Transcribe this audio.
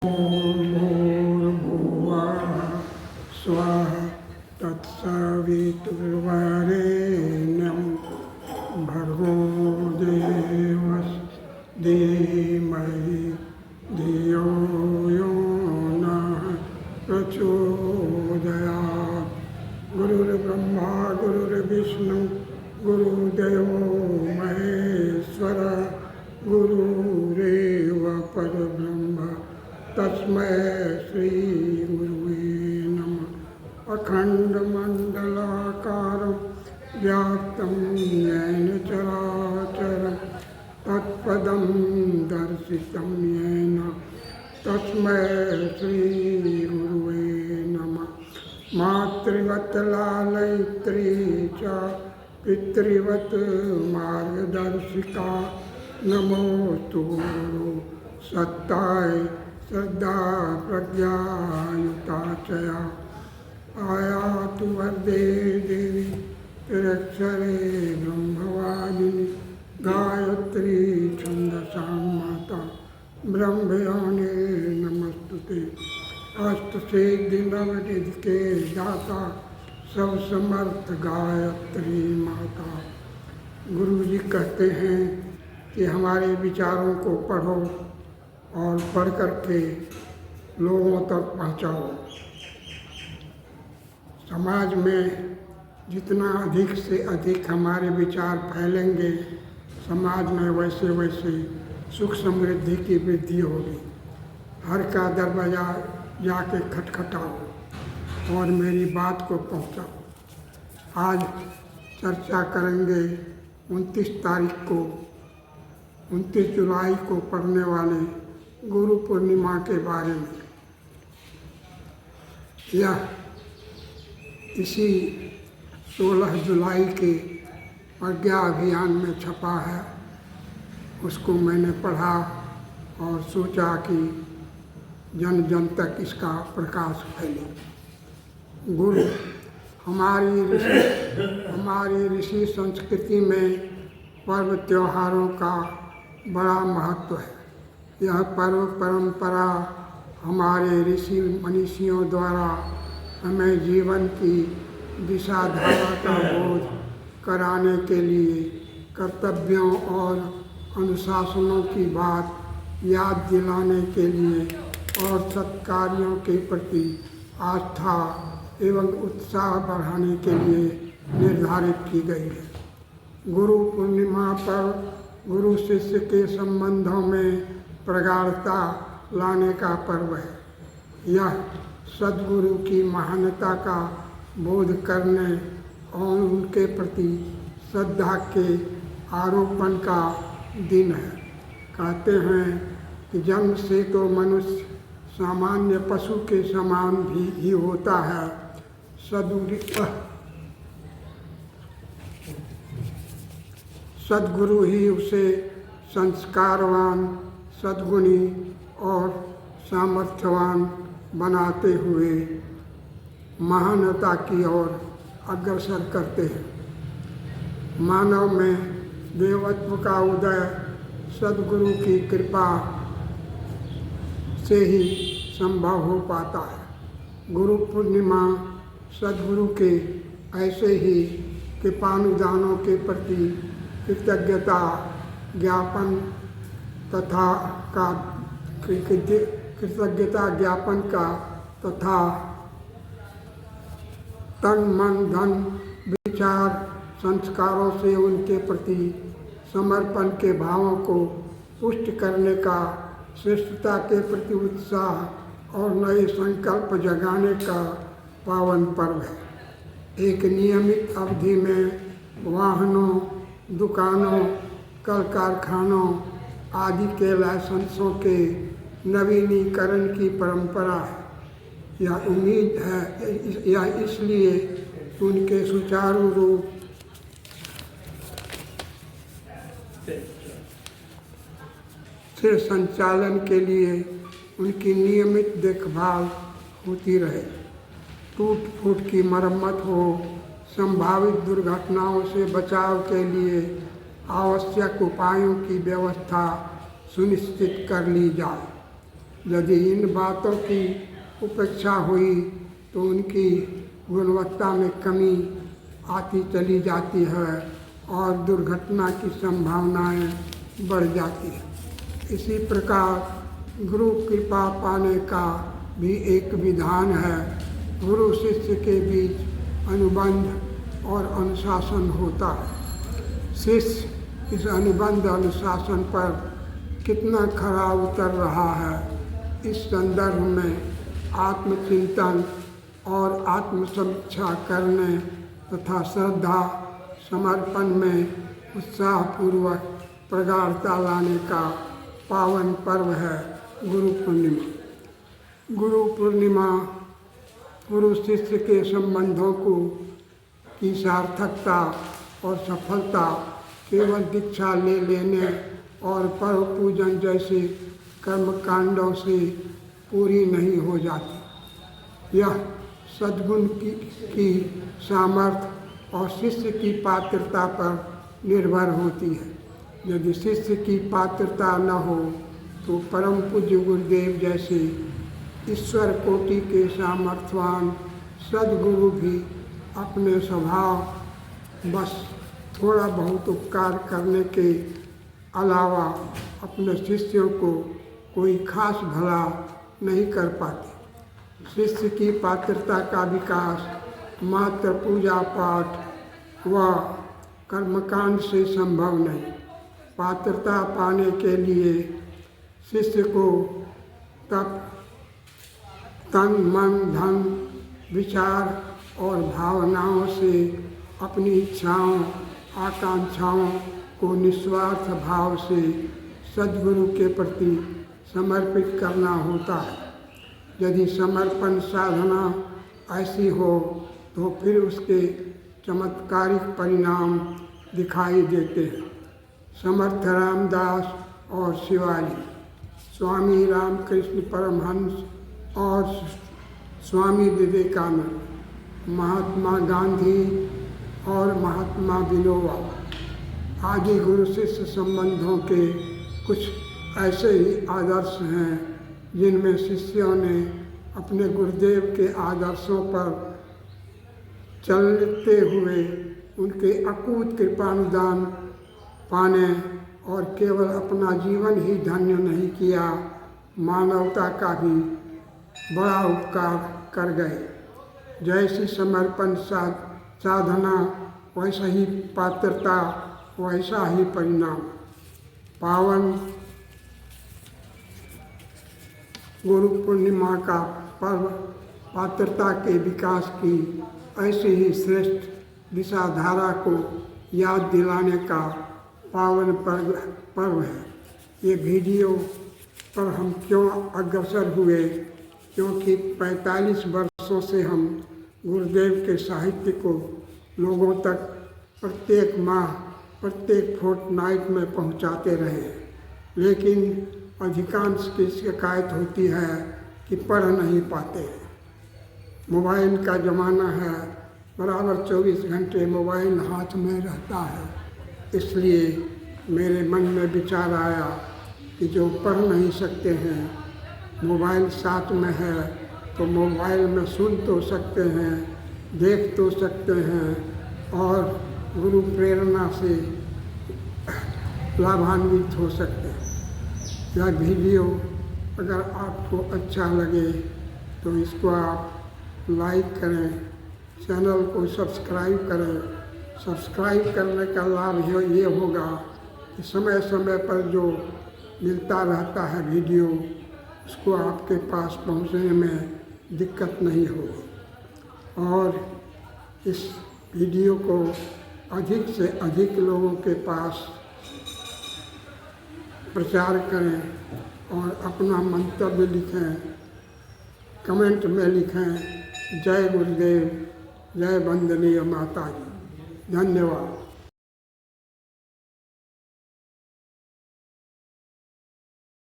भूर्भुवः स्वः तत्सवितुर्वरेण्यं भर्गो देवस्य धीमहि धियो यो नः प्रचोदयात्। गुरुर्ब्रह्मा गुरुर्विष्णु गुरुदेवो महेश्वरः गुरुरेव परब्रह्म तस्मै श्री गुरुवे नमः। अखण्डमण्डलाकारं व्याप्तं येन चराचरं तत्पदं दर्शितं येन तस्मै श्री गुरुवे नमः। मातृवत् लालयित्री च पितृवत् मार्गदर्शिका नमोस्तु गुरु सत्ताय श्रद्धा प्रज्ञायुता चया आयातु वरदे देवी त्र्यक्षरे ब्रह्मवादिनी गायत्री छन्दसां माता ब्रह्मयोने नमस्तुते। अष्टसिद्धि के दाता सब समर्थ गायत्री माता। गुरु जी कहते हैं कि हमारे विचारों को पढ़ो और पढ़ करके लोगों तक पहुँचाओ। समाज में जितना अधिक से अधिक हमारे विचार फैलेंगे समाज में वैसे वैसे सुख समृद्धि की वृद्धि होगी। हर का दरवाजा जाके खटखटाओ और मेरी बात को पहुँचाओ। आज चर्चा करेंगे 29 तारीख को 29 जुलाई को पढ़ने वाले गुरु पूर्णिमा के बारे में। यह इसी 16 जुलाई के प्रज्ञा अभियान में छपा है। उसको मैंने पढ़ा और सोचा कि जन जन तक इसका प्रकाश फैले। गुरु हमारी ऋषि संस्कृति में पर्व त्योहारों का बड़ा महत्व है। यह पर्व परंपरा हमारे ऋषि मनीषियों द्वारा हमें जीवन की दिशा धारा का बोध कराने के लिए कर्तव्यों और अनुशासनों की बात याद दिलाने के लिए और सत्कार्यों के प्रति आस्था एवं उत्साह बढ़ाने के लिए निर्धारित की गई है। गुरु पूर्णिमा पर गुरु शिष्य के संबंधों में प्रगाढ़ता लाने का पर्व है। यह सद्गुरु की महानता का बोध करने और उनके प्रति श्रद्धा के आरोपण का दिन है। कहते हैं कि जन्म से तो मनुष्य सामान्य पशु के समान भी ही होता है। सद्गुरु ही उसे संस्कारवान सद्गुणी और सामर्थ्यवान बनाते हुए महानता की ओर अग्रसर करते हैं। मानव में देवत्व का उदय सद्गुरु की कृपा से ही संभव हो पाता है। गुरु पूर्णिमा सद्गुरु के ऐसे ही कृपानुदानों के प्रति कृतज्ञता ज्ञापन तथा तन मन धन विचार संस्कारों से उनके प्रति समर्पण के भावों को पुष्ट करने का श्रेष्ठता के प्रति उत्साह और नए संकल्प जगाने का पावन पर्व है। एक नियमित अवधि में वाहनों दुकानों कल कारखानों आदि के लाइसेंसों के नवीनीकरण की परंपरा है। यह उम्मीद है या इसलिए उनके सुचारू रूप से संचालन के लिए उनकी नियमित देखभाल होती रहे। टूट फूट की मरम्मत हो, संभावित दुर्घटनाओं से बचाव के लिए आवश्यक उपायों की व्यवस्था सुनिश्चित कर ली जाए। यदि इन बातों की उपेक्षा हुई तो उनकी गुणवत्ता में कमी आती चली जाती है और दुर्घटना की संभावनाएं बढ़ जाती है। इसी प्रकार गुरु कृपा पाने का भी एक विधान है। गुरु शिष्य के बीच अनुबंध और अनुशासन होता है। शिष्य इस अनुबंध अनुशासन पर कितना खरा उतर रहा है, इस संदर्भ में आत्मचिंतन और आत्मसमीक्षा करने तथा श्रद्धा समर्पण में उत्साहपूर्वक प्रगाढ़ता लाने का पावन पर्व है गुरु पूर्णिमा। गुरु पूर्णिमा गुरु शिष्य के संबंधों की सार्थकता और सफलता केवल दीक्षा ले लेने और पर्व पूजन जैसे कर्मकांडों से पूरी नहीं हो जाती। यह सद्गुण की सामर्थ्य और शिष्य की पात्रता पर निर्भर होती है। यदि शिष्य की पात्रता न हो तो परम पूज्य गुरुदेव जैसे ईश्वर कोटि के सामर्थ्यवान सद्गुरु भी अपने स्वभाव बस थोड़ा बहुत उपकार करने के अलावा अपने शिष्यों को कोई खास भला नहीं कर पाते। शिष्य की पात्रता का विकास मात्र पूजा पाठ व कर्मकांड से संभव नहीं। पात्रता पाने के लिए शिष्य को तप, तन, मन, धन, विचार और भावनाओं से अपनी इच्छाओं आकांक्षाओं को निस्वार्थ भाव से सद्गुरु के प्रति समर्पित करना होता है। यदि समर्पण साधना ऐसी हो तो फिर उसके चमत्कारिक परिणाम दिखाई देते हैं। समर्थ रामदास और शिवाजी, स्वामी रामकृष्ण परमहंस और स्वामी विवेकानंद, महात्मा गांधी और महात्मा विनोबा आदि गुरु शिष्य संबंधों के कुछ ऐसे ही आदर्श हैं जिनमें शिष्यों ने अपने गुरुदेव के आदर्शों पर चलते हुए उनके अकूत कृपानुदान पाने और केवल अपना जीवन ही धन्य नहीं किया, मानवता का भी बड़ा उपकार कर गए। जैसी समर्पण साधना वैसा ही पात्रता वैसा ही परिणाम। पावन गुरु पूर्णिमा का पर्व पात्रता के विकास की ऐसी ही श्रेष्ठ दिशाधारा को याद दिलाने का पावन पर्व है। ये वीडियो पर हम क्यों अग्रसर हुए, क्योंकि 45 वर्षों से हम गुरुदेव के साहित्य को लोगों तक प्रत्येक माह प्रत्येक फोर्टनाइट में पहुंचाते रहे, लेकिन अधिकांश की शिकायत होती है कि पढ़ नहीं पाते। मोबाइल का ज़माना है, बराबर 24 घंटे मोबाइल हाथ में रहता है। इसलिए मेरे मन में विचार आया कि जो पढ़ नहीं सकते हैं, मोबाइल साथ में है तो मोबाइल में सुन तो सकते हैं, देख तो सकते हैं और गुरु प्रेरणा से लाभान्वित हो सकते हैं। यह वीडियो अगर आपको अच्छा लगे तो इसको आप लाइक करें, चैनल को सब्सक्राइब करें। सब्सक्राइब करने का लाभ ये होगा कि समय समय पर जो मिलता रहता है वीडियो, उसको आपके पास पहुंचने में दिक्कत नहीं होगी। और इस वीडियो को अधिक से अधिक लोगों के पास प्रचार करें और अपना मंतव्य लिखें, कमेंट में लिखें। जय गुरुदेव, जय वंदनीय माता जी। धन्यवाद।